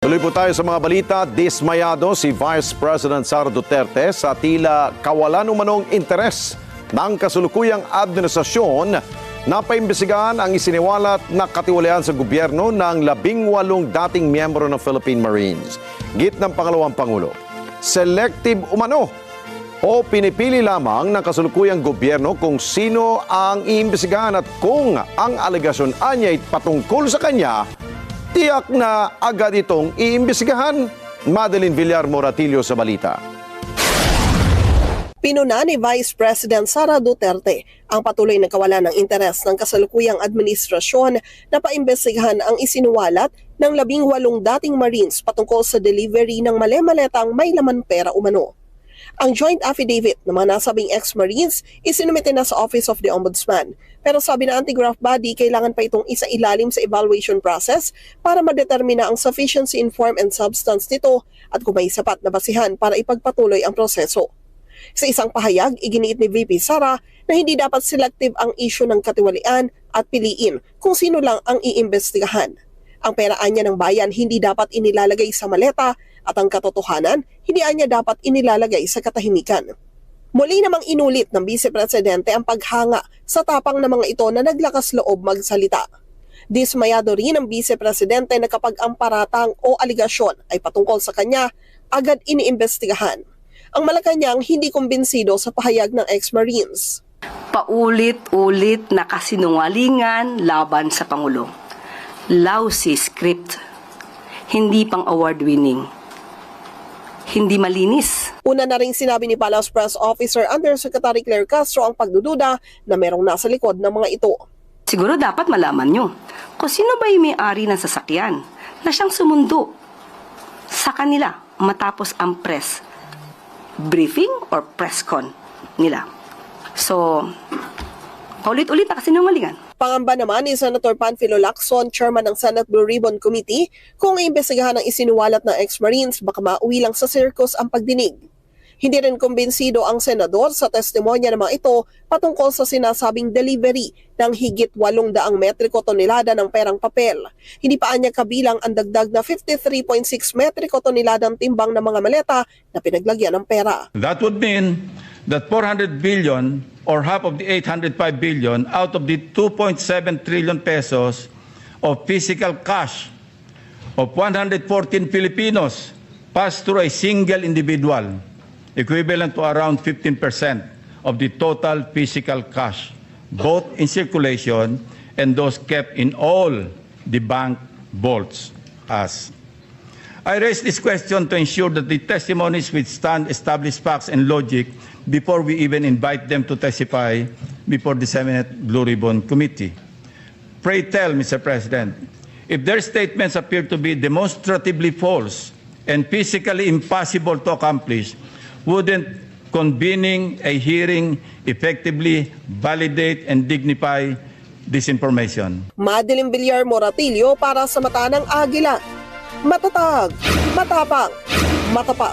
Tuloy po tayo sa mga balita. Dismayado si Vice President Sara Duterte sa tila kawalan umanong interes ng kasulukuyang administrasyon na paimbestigahan ang isiniwalat na katiwalian sa gobyerno ng 18 dating miyembro ng Philippine Marines. Git ng pangalawang Pangulo, selective umano o pinipili lamang ng kasulukuyang gobyerno kung sino ang iimbestigahan at kung ang alegasyon anya'y patungkol sa kanya, tiyak na agad itong iimbestigahan. Madeline Villar Moratillo sa balita. Pinuna ni Vice President Sara Duterte ang patuloy na kawalan ng interes ng kasalukuyang administrasyon na paimbestigahan ang isinuwalat ng 18 dating Marines patungkol sa delivery ng mali-maletang may laman pera umano. Ang joint affidavit ng mga nasabing ex-Marines isinumite na sa Office of the Ombudsman. Pero sabi ng anti-graft body, kailangan pa itong isailalim sa evaluation process para madetermina ang sufficiency in form and substance nito at kung may sapat na basihan para ipagpatuloy ang proseso. Sa isang pahayag, iginiit ni VP Sara na hindi dapat selective ang issue ng katiwalian at piliin kung sino lang ang iimbestigahan. Ang peraan niya ng bayan hindi dapat inilalagay sa maleta at ang katotohanan hindi niya dapat inilalagay sa katahimikan. Muli namang inulit ng Vice Presidente ang paghanga sa tapang ng mga ito na naglakas loob magsalita. Dismayado rin ang Vice Presidente na kapag ang paratang o aligasyon ay patungkol sa kanya, agad iniimbestigahan. Ang Malacanang hindi kumbinsido sa pahayag ng ex-Marines. Paulit-ulit na kasinungalingan laban sa Pangulo. Lousy script. Hindi pang award-winning. Hindi malinis. Una na rin sinabi ni Palace Press Officer Undersecretary Claire Castro ang pagdududa na merong nasa likod ng mga ito. Siguro dapat malaman nyo kung sino ba yung may-ari ng sasakyan na siyang sumundo sa kanila matapos ang press briefing or press con nila. So, paulit-ulit na kasinungalingan. Pangamba naman ni Senator Panfilo Lacson, chairman ng Senate Blue Ribbon Committee, kung iimbestigahan ang isinuwalat ng ex-Marines, baka mauwi lang sa circus ang pagdinig. Hindi rin kumbinsido ang senador sa testimonya ng mga ito patungkol sa sinasabing delivery ng higit 800 metriko tonelada ng perang papel. Hindi pa anya kabilang ang dagdag na 53.6 metriko toneladang timbang ng mga maleta na pinaglagyan ng pera. That would mean that 400 billion or half of the 805 billion out of the 2.7 trillion pesos of physical cash of 114 Filipinos passed through a single individual, equivalent to around 15% of the total physical cash, both in circulation and those kept in all the bank vaults. I raise this question to ensure that the testimonies withstand established facts and logic before we even invite them to testify before the Senate Blue Ribbon Committee. Pray tell, Mr. President, if their statements appear to be demonstratively false and physically impossible to accomplish, wouldn't convening a hearing effectively validate and dignify this information? Madeline Villar Moratillo para sa Mata ng Agila. Matatag, matapang, matapat.